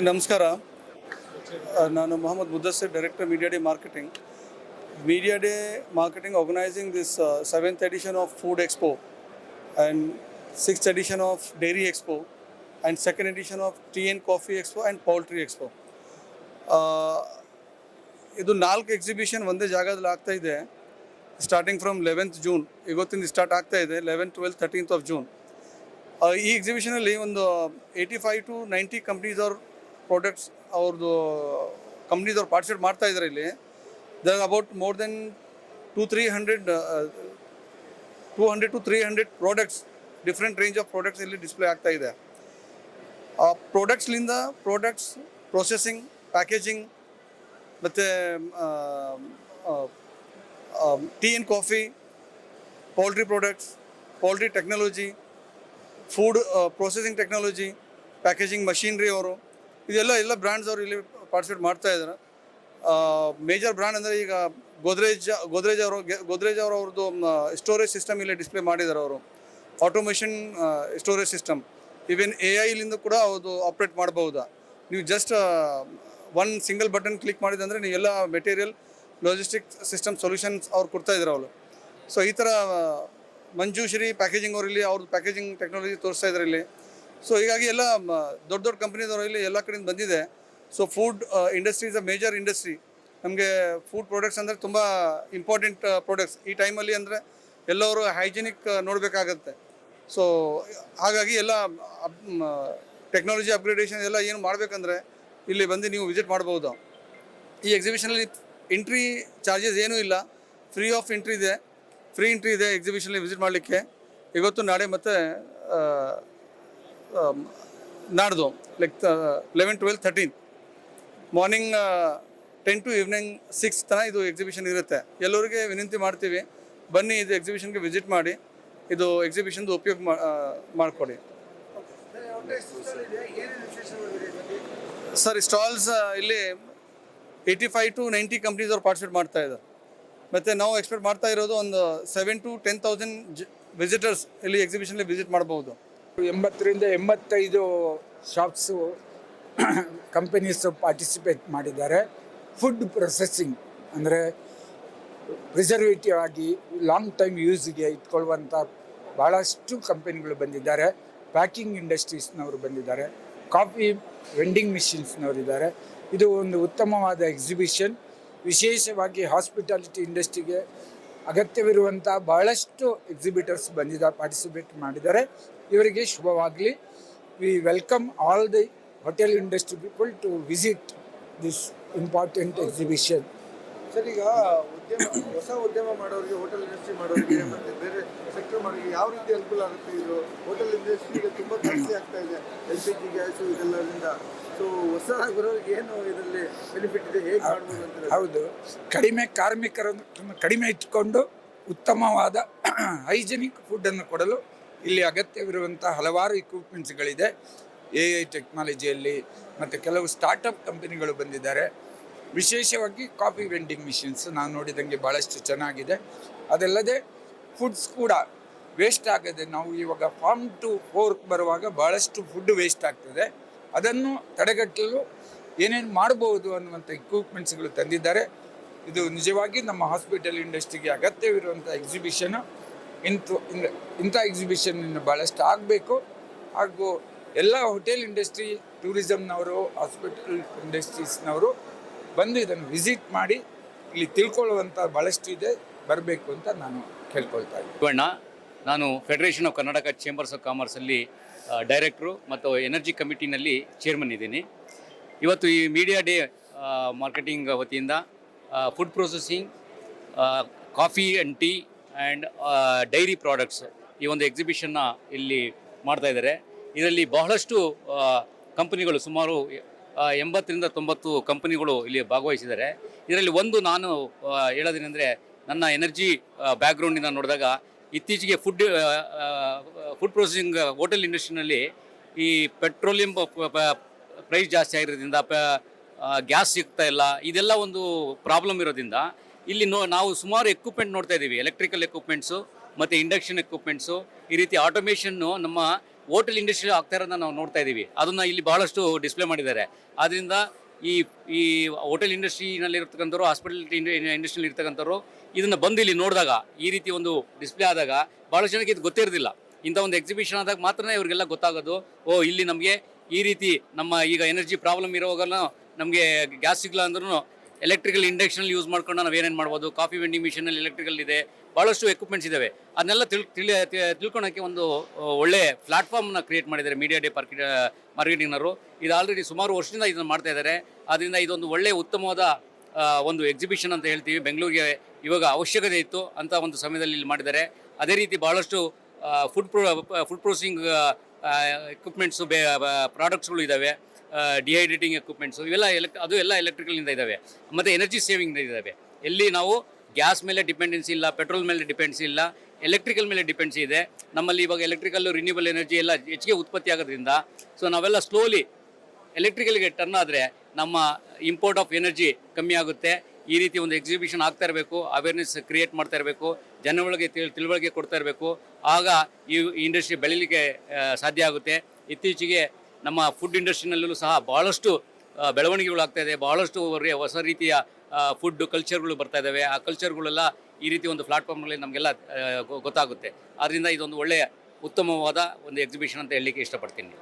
ಎಲ್ಲರಿಗೆ ನಮಸ್ಕಾರ. ನಾನು Mohammed Muddassir, director media day marketing. Media Day Marketing organizing this 7th edition of Food Expo and 6th edition of Dairy Expo and 2nd edition of Tea and Coffee Expo and Poultry Expo. ಇದು 4 exhibition ಒಂದೇ ಜಾಗದಲ್ಲಿ ಆಗ್ತಾ ಇದೆ. Starting from 11th June, ಇವತ್ತಿಂದ start ಆಗ್ತಾ ಇದೆ. 11th, 12th, 13th of June. ಈ ಎಕ್ಸಿಬಿಷನಲ್ಲಿ ಒಂದು 85 to 90 ಕಂಪ್ನೀಸ್ ಅವ್ರ ಪ್ರಾಡಕ್ಟ್ಸ್ ಅವ್ರದ್ದು ಕಂಪ್ನೀಸ್ ಅವ್ರು ಪಾರ್ಟಿಸಿಪೇಟ್ ಮಾಡ್ತಾ ಇದ್ದಾರೆ. ಇಲ್ಲಿ there are about more than 200 to 300 products, different range of products ಇಲ್ಲಿ ಡಿಸ್ಪ್ಲೇ ಆಗ್ತಾ ಇದೆ. ಪ್ರಾಡಕ್ಟ್ಸ್ಲಿಂದ ಪ್ರಾಡಕ್ಟ್ಸ್ ಪ್ರೊಸೆಸಿಂಗ್, ಪ್ಯಾಕೇಜಿಂಗ್, ಮತ್ತು tea and coffee, poultry products, poultry technology, food processing technology, packaging machinery ಅವರು ಎಲ್ಲ ಬ್ರ್ಯಾಂಡ್ಸ್ ಅವರು ಇಲ್ಲಿ ಪಾರ್ಟಿಸಿಪೇಟ್ ಮಾಡ್ತಾ ಇದ್ದಾರೆ. ಮೇಜರ್ ಬ್ರ್ಯಾಂಡ್ ಅಂದರೆ ಈಗ ಗೋದ್ರೇಜ್ ಅವ್ರದ್ದು ಸ್ಟೋರೇಜ್ ಸಿಸ್ಟಮ್ ಇಲ್ಲಿ ಡಿಸ್ಪ್ಲೇ ಮಾಡಿದ್ದಾರೆ. ಅವರು automation storage system, even AI ಕೂಡ ಅದು ಆಪ್ರೇಟ್ ಮಾಡಬಹುದಾ. ನೀವು just one single button click ಮಾಡಿದಂದರೆ ನೀವು ಎಲ್ಲ ಮೆಟೀರಿಯಲ್ ಲಾಜಿಸ್ಟಿಕ್ ಸಿಸ್ಟಮ್ ಸೊಲ್ಯೂಷನ್ಸ್ ಅವ್ರು ಕೊಡ್ತಾ ಇದ್ದಾರೆ ಅವರು. ಸೊ ಈ ಥರ ಮಂಜುಶ್ರೀ ಪ್ಯಾಕೇಜಿಂಗ್ ಅವರು ಇಲ್ಲಿ ಅವ್ರದ್ದು ಪ್ಯಾಕೇಜಿಂಗ್ ಟೆಕ್ನಾಲಜಿ ತೋರಿಸ್ತಾ ಇದ್ದಾರೆ ಇಲ್ಲಿ. ಸೊ ಹೀಗಾಗಿ ಎಲ್ಲ ದೊಡ್ಡ ಕಂಪ್ನೀದವರು ಇಲ್ಲಿ ಎಲ್ಲ ಕಡೆಯಿಂದ ಬಂದಿದೆ. So food industry is a major industry. ನಮಗೆ ಫುಡ್ ಪ್ರಾಡಕ್ಟ್ಸ್ ಅಂದರೆ ತುಂಬ ಇಂಪಾರ್ಟೆಂಟ್ ಪ್ರಾಡಕ್ಟ್ಸ್ ಈ ಟೈಮಲ್ಲಿ. ಅಂದರೆ ಎಲ್ಲರೂ ಹೈಜಿನಿಕ್ ನೋಡಬೇಕಾಗತ್ತೆ. ಸೊ ಹಾಗಾಗಿ ಎಲ್ಲ ಟೆಕ್ನಾಲಜಿ ಅಪ್ಗ್ರೇಡೇಷನ್ ಎಲ್ಲ ಏನು ಮಾಡಬೇಕಂದ್ರೆ ಇಲ್ಲಿ ಬಂದು ನೀವು ವಿಸಿಟ್ ಮಾಡ್ಬೋದು. ಈ ಎಕ್ಸಿಬಿಷನಲ್ಲಿ ಎಂಟ್ರಿ ಚಾರ್ಜಸ್ ಏನೂ ಇಲ್ಲ, ಫ್ರೀ ಎಂಟ್ರಿ ಇದೆ ಎಕ್ಸಿಬಿಷನಲ್ಲಿ ವಿಸಿಟ್ ಮಾಡಲಿಕ್ಕೆ. ಇವತ್ತು ನಾಳೆ ಮತ್ತು ನಾಡ್ದು ಲೈಕ್ 11, 12, 13 ಮಾರ್ನಿಂಗ್ 10 to ಈವ್ನಿಂಗ್ 6 ತನಕ ಇದು ಎಕ್ಸಿಬಿಷನ್ ಇರುತ್ತೆ. ಎಲ್ಲರಿಗೆ ವಿನಂತಿ ಮಾಡ್ತೀವಿ, ಬನ್ನಿ ಇದು ಎಕ್ಸಿಬಿಷನ್ಗೆ ವಿಸಿಟ್ ಮಾಡಿ, ಇದು ಎಕ್ಸಿಬಿಷನ್ದು ಉಪಯೋಗ ಮಾಡಿಕೊಡಿ. ಸರ್ ಸ್ಟಾಲ್ಸ್ ಇಲ್ಲಿ 85 to 90 ಕಂಪ್ನೀಸ್ ಅವ್ರು ಪಾರ್ಟಿಸಿಪೇಟ್ ಮಾಡ್ತಾ ಇದ್ದಾರೆ. ಮತ್ತು ನಾವು ಎಕ್ಸ್ಪೆಕ್ಟ್ ಮಾಡ್ತಾ ಇರೋದು ಒಂದು 7,000 to 10,000 ವಿಸಿಟರ್ಸ್ ಇಲ್ಲಿ ಎಕ್ಸಿಬಿಷನ್ಲಿ ವಿಸಿಟ್ ಮಾಡ್ಬೋದು. 80 ರಿಂದ 85 ಶಾಪ್ಸು ಕಂಪನೀಸು ಪಾರ್ಟಿಸಿಪೇಟ್ ಮಾಡಿದ್ದಾರೆ. ಫುಡ್ ಪ್ರೊಸೆಸಿಂಗ್ ಅಂದರೆ ಪ್ರಿಸರ್ವೇಟಿವ್ ಆಗಿ ಲಾಂಗ್ ಟೈಮ್ ಯೂಸ್ಗೆ ಇಟ್ಕೊಳ್ಳುವಂಥ ಭಾಳಷ್ಟು ಕಂಪನಿಗಳು ಬಂದಿದ್ದಾರೆ. ಪ್ಯಾಕಿಂಗ್ ಇಂಡಸ್ಟ್ರೀಸ್ನವರು ಬಂದಿದ್ದಾರೆ, ಕಾಫಿ ವೆಂಡಿಂಗ್ ಮಿಷಿನ್ಸ್ನವರಿದ್ದಾರೆ. ಇದು ಒಂದು ಉತ್ತಮವಾದ ಎಕ್ಸಿಬಿಷನ್. ವಿಶೇಷವಾಗಿ ಹಾಸ್ಪಿಟಾಲಿಟಿ ಇಂಡಸ್ಟ್ರಿಗೆ ಅಗತ್ಯವಿರುವಂಥ ಭಾಳಷ್ಟು ಎಕ್ಸಿಬಿಟರ್ಸ್ ಪಾರ್ಟಿಸಿಪೇಟ್ ಮಾಡಿದ್ದಾರೆ. ಇವರಿಗೆ ಶುಭವಾಗಲಿ. We welcome all the hotel industry people to visit this important exhibition. Sir, ಈಗ ಹೊಸ ಉದ್ಯಮ ಮಾಡೋರಿಗೆ, ಹೋಟೆಲ್ ಇಂಡಸ್ಟ್ರಿ ಮಾಡೋರಿಗೆ ಮತ್ತು ಬೇರೆ ಸೆಕ್ಟರ್ ಮಾಡೋರಿಗೆ ಯಾವ ರೀತಿ ಅನುಕೂಲ ಆಗುತ್ತೆ? ಇದು ಹೋಟೆಲ್ ಇಂಡಸ್ಟ್ರಿಗೆ ತುಂಬ ಜಾಸ್ತಿ ಆಗ್ತಾ ಇದೆ, LPG ಗ್ಯಾಸು ಇದೆಲ್ಲದಿಂದ. ಸೊ ಹೊಸದಾಗಿ ಬರೋರಿಗೆ ಏನು ಇದರಲ್ಲಿ ಬೆನಿಫಿಟ್ ಇದೆ, ಹೇಗೆ ಮಾಡ್ಬೋದು ಅಂತ? ಹೌದು, ಕಡಿಮೆ ಕಾರ್ಮಿಕರನ್ನು ಕಡಿಮೆ ಇಟ್ಕೊಂಡು ಉತ್ತಮವಾದ ಹೈಜಿನಿಕ್ ಫುಡ್ಡನ್ನು ಕೊಡಲು ಇಲ್ಲಿ ಅಗತ್ಯವಿರುವಂಥ ಹಲವಾರು ಇಕ್ವಿಪ್ಮೆಂಟ್ಸ್ಗಳಿದೆ. AI ಟೆಕ್ನಾಲಜಿಯಲ್ಲಿ ಮತ್ತು ಕೆಲವು ಸ್ಟಾರ್ಟಪ್ ಕಂಪನಿಗಳು ಬಂದಿದ್ದಾರೆ. ವಿಶೇಷವಾಗಿ ಕಾಫಿ ವೆಂಡಿಂಗ್ ಮಿಷಿನ್ಸ್ ನಾನು ನೋಡಿದಂಗೆ ಭಾಳಷ್ಟು ಚೆನ್ನಾಗಿದೆ. ಅದಲ್ಲದೆ ಫುಡ್ಸ್ ಕೂಡ ವೇಸ್ಟ್ ಆಗದೆ, ನಾವು ಇವಾಗ ಫಾರ್ಮ್ ಟು ಫೋರ್ಕ್ ಬರುವಾಗ ಭಾಳಷ್ಟು ಫುಡ್ ವೇಸ್ಟ್ ಆಗ್ತದೆ, ಅದನ್ನು ತಡೆಗಟ್ಟಲು ಏನೇನು ಮಾಡ್ಬೋದು ಅನ್ನುವಂಥ ಇಕ್ವಿಪ್ಮೆಂಟ್ಸ್ಗಳು ತಂದಿದ್ದಾರೆ. ಇದು ನಿಜವಾಗಿ ನಮ್ಮ ಹಾಸ್ಪಿಟಲ್ ಇಂಡಸ್ಟ್ರಿಗೆ ಅಗತ್ಯವಿರುವಂಥ ಎಕ್ಸಿಬಿಷನು. ಇಂಥ ಎಕ್ಸಿಬಿಷನ್ ಇನ್ನು ಭಾಳಷ್ಟು ಆಗಬೇಕು. ಹಾಗೂ ಎಲ್ಲ ಹೋಟೆಲ್ ಇಂಡಸ್ಟ್ರಿ, ಟೂರಿಸಮ್ನವರು, ಹಾಸ್ಪಿಟಲ್ ಇಂಡಸ್ಟ್ರೀಸ್ನವರು ಬಂದು ಇದನ್ನು ವಿಸಿಟ್ ಮಾಡಿ ಇಲ್ಲಿ ತಿಳ್ಕೊಳ್ಳುವಂಥ ಭಾಳಷ್ಟು ಇದೆ, ಬರಬೇಕು ಅಂತ ನಾನು ಕೇಳ್ಕೊಳ್ತಾ ಇದ್ದೀನಿ. ನಾನು federation of Karnataka chambers of ಕಾಮರ್ಸಲ್ಲಿ ಡೈರೆಕ್ಟ್ರು ಮತ್ತು ಎನರ್ಜಿ ಕಮಿಟಿನಲ್ಲಿ ಚೇರ್ಮನ್ ಇದ್ದೀನಿ. ಇವತ್ತು ಈ ಮೀಡಿಯಾ ಡೇ ಮಾರ್ಕೆಟಿಂಗ್ ವತಿಯಿಂದ food processing, coffee and tea and dairy products ಈ ಒಂದು ಎಕ್ಸಿಬಿಷನ್ನ ಇಲ್ಲಿ ಮಾಡ್ತಾಯಿದ್ದಾರೆ. ಇದರಲ್ಲಿ ಬಹಳಷ್ಟು ಕಂಪನಿಗಳು, ಸುಮಾರು 80 ರಿಂದ 90 ಕಂಪನಿಗಳು ಇಲ್ಲಿ ಭಾಗವಹಿಸಿದ್ದಾರೆ. ಇದರಲ್ಲಿ ಒಂದು ನಾನು ಹೇಳೋದೇನೆಂದರೆ, ನನ್ನ ಎನರ್ಜಿ ಬ್ಯಾಕ್ಗ್ರೌಂಡಿಂದ ನೋಡಿದಾಗ ಇತ್ತೀಚೆಗೆ ಫುಡ್ ಪ್ರೊಸೆಸಿಂಗ್ ಹೋಟೆಲ್ ಇಂಡಸ್ಟ್ರಿನಲ್ಲಿ ಈ ಪೆಟ್ರೋಲಿಯಂ ಪ್ರೈಸ್ ಜಾಸ್ತಿ ಆಗಿರೋದ್ರಿಂದ ಗ್ಯಾಸ್ ಸಿಗ್ತಾ ಇಲ್ಲ, ಇದೆಲ್ಲ ಒಂದು ಪ್ರಾಬ್ಲಮ್ ಇರೋದ್ರಿಂದ ಇಲ್ಲಿ ನಾವು ಸುಮಾರು ಎಕ್ವಿಪ್ಮೆಂಟ್ ನೋಡ್ತಾ ಇದ್ದೀವಿ. ಎಲೆಕ್ಟ್ರಿಕಲ್ ಎಕ್ವಿಪ್ಮೆಂಟ್ಸು ಮತ್ತು ಇಂಡಕ್ಷನ್ ಎಕ್ವಿಪ್ಮೆಂಟ್ಸು, ಈ ರೀತಿ ಆಟೋಮೇಷನ್ನು ನಮ್ಮ ಹೋಟೆಲ್ ಇಂಡಸ್ಟ್ರಿ ಆಗ್ತಾ ಇರೋದನ್ನ ನಾವು ನೋಡ್ತಾ ಇದ್ದೀವಿ. ಅದನ್ನು ಇಲ್ಲಿ ಭಾಳಷ್ಟು ಡಿಸ್ಪ್ಲೇ ಮಾಡಿದ್ದಾರೆ. ಆದ್ದರಿಂದ ಈ ಈ ಹೋಟೆಲ್ ಇಂಡಸ್ಟ್ರಿನಲ್ಲಿರ್ತಕ್ಕಂಥವ್ರು, ಹಾಸ್ಪಿಟಲ್ ಇಂಡಸ್ಟ್ರಿಯಲ್ಲಿ ಇರ್ತಕ್ಕಂಥವ್ರು ಇದನ್ನು ಬಂದು ಇಲ್ಲಿ ನೋಡಿದಾಗ, ಈ ರೀತಿ ಒಂದು ಡಿಸ್ಪ್ಲೇ ಆದಾಗ ಭಾಳಷ್ಟು ಜನಕ್ಕೆ ಇದು ಗೊತ್ತೇ ಇರೋದಿಲ್ಲ. ಇಂಥ ಒಂದು ಎಕ್ಸಿಬಿಷನ್ ಆದಾಗ ಮಾತ್ರ ಇವರಿಗೆಲ್ಲ ಗೊತ್ತಾಗೋದು, ಓ ಇಲ್ಲಿ ನಮಗೆ ಈ ರೀತಿ ನಮ್ಮ ಈಗ ಎನರ್ಜಿ ಪ್ರಾಬ್ಲಮ್ ಇರೋವಾಗಲೂ ನಮಗೆ ಗ್ಯಾಸ್ ಸಿಗಲ್ಲ ಅಂದ್ರೂ ಎಲೆಕ್ಟ್ರಿಕಲ್ ಇಂಡಕ್ಷನ್ ಯೂಸ್ ಮಾಡ್ಕೊಂಡು ನಾವು ಏನೇನು ಮಾಡ್ಬೋದು. ಕಾಫಿ ವೆಂಡಿಂಗ್ ಮಿಷನಲ್ಲಿ ಎಲೆಕ್ಟ್ರಿಕಲ್ ಇದೆ, ಭಾಳಷ್ಟು ಎಕ್ವಿಪ್ಮೆಂಟ್ಸ್ ಇದ್ದಾವೆ. ಅದನ್ನೆಲ್ಲ ತಿಳ್ಕೊಳಕ್ಕೆ ಒಂದು ಒಳ್ಳೆ ಪ್ಲಾಟ್ಫಾರ್ಮ್ನ ಕ್ರಿಯೇಟ್ ಮಾಡಿದ್ದಾರೆ ಮೀಡಿಯಾ ಡೇ ಮಾರ್ಕೆಟಿಂಗ್ನವರು. ಇದು ಆಲ್ರೆಡಿ ಸುಮಾರು ವರ್ಷದಿಂದ ಇದನ್ನು ಮಾಡ್ತಾ ಇದ್ದಾರೆ. ಆದ್ದರಿಂದ ಇದೊಂದು ಒಳ್ಳೆಯ ಉತ್ತಮವಾದ ಒಂದು ಎಕ್ಸಿಬಿಷನ್ ಅಂತ ಹೇಳ್ತೀವಿ. ಬೆಂಗಳೂರಿಗೆ ಇವಾಗ ಅವಶ್ಯಕತೆ ಇತ್ತು ಅಂತ ಒಂದು ಸಮಯದಲ್ಲಿ ಇಲ್ಲಿ ಮಾಡಿದ್ದಾರೆ. ಅದೇ ರೀತಿ ಭಾಳಷ್ಟು ಫುಡ್ ಪ್ರೊಸೆಸಿಂಗ್ ಎಕ್ವಿಪ್ಮೆಂಟ್ಸು, ಪ್ರಾಡಕ್ಟ್ಸ್ಗಳು ಇದ್ದಾವೆ. ಡಿಹೈಡ್ರೇಟಿಂಗ್ ಎಕ್ವಿಪ್ಮೆಂಟ್ಸು ಇವೆಲ್ಲ ಅದು ಎಲ್ಲ ಎಲೆಕ್ಟ್ರಿಕಲಿಂದ ಇದ್ದಾವೆ. ಮತ್ತು ಎನರ್ಜಿ ಸೇವಿಂಗ್ ಇದ್ದಾವೆ. ಎಲ್ಲಿ ನಾವು ಗ್ಯಾಸ್ ಮೇಲೆ ಡಿಪೆಂಡೆನ್ಸಿ ಇಲ್ಲ, ಪೆಟ್ರೋಲ್ ಮೇಲೆ ಡಿಪೆಂಡೆನ್ಸಿ ಇಲ್ಲ, ಎಲೆಕ್ಟ್ರಿಕಲ್ ಮೇಲೆ ಡಿಪೆಂಡೆನ್ಸಿ ಇದೆ. ನಮ್ಮಲ್ಲಿ ಇವಾಗ ಎಲೆಕ್ಟ್ರಿಕಲ್, ರಿನ್ಯೂಬಲ್ ಎನರ್ಜಿ ಎಲ್ಲ ಹೆಚ್ಚಿಗೆ ಉತ್ಪತ್ತಿ ಆಗೋದ್ರಿಂದ ಸೊ ನಾವೆಲ್ಲ ಸ್ಲೋಲಿ ಎಲೆಕ್ಟ್ರಿಕಲ್ಗೆ ಟರ್ನ್ ಆದರೆ ನಮ್ಮ ಇಂಪೋರ್ಟ್ ಆಫ್ ಎನರ್ಜಿ ಕಮ್ಮಿ ಆಗುತ್ತೆ. ಈ ರೀತಿ ಒಂದು ಎಕ್ಸಿಬಿಷನ್ ಆಗ್ತಾ ಇರಬೇಕು, ಅವೇರ್ನೆಸ್ ಕ್ರಿಯೇಟ್ ಮಾಡ್ತಾ ಇರಬೇಕು, ಜನಗಳಿಗೆ ತಿಳುವಳಿಕೆ ಕೊಡ್ತಾ ಇರಬೇಕು. ಆಗ ಈ ಇಂಡಸ್ಟ್ರಿ ಬೆಳೀಲಿಕ್ಕೆ ಸಾಧ್ಯ ಆಗುತ್ತೆ. ಇತ್ತೀಚೆಗೆ ನಮ್ಮ ಫುಡ್ ಇಂಡಸ್ಟ್ರಿನಲ್ಲೂ ಸಹ ಭಾಳಷ್ಟು ಬೆಳವಣಿಗೆಗಳು ಆಗ್ತಾ ಇದೆ. ಭಾಳಷ್ಟು ಹೊಸ ರೀತಿಯ ಫುಡ್ ಕಲ್ಚರ್ಗಳು ಬರ್ತಾ ಇದ್ದಾವೆ. ಆ ಕಲ್ಚರ್ಗಳೆಲ್ಲ ಈ ರೀತಿ ಒಂದು ಪ್ಲಾಟ್ಫಾರ್ಮ್ಗಳಲ್ಲಿ ನಮಗೆಲ್ಲ ಗೊತ್ತಾಗುತ್ತೆ. ಆದ್ದರಿಂದ ಇದೊಂದು ಒಳ್ಳೆಯ ಉತ್ತಮವಾದ ಒಂದು ಎಕ್ಸಿಬಿಷನ್ ಅಂತ ಹೇಳಲಿಕ್ಕೆ ಇಷ್ಟಪಡ್ತೀನಿ.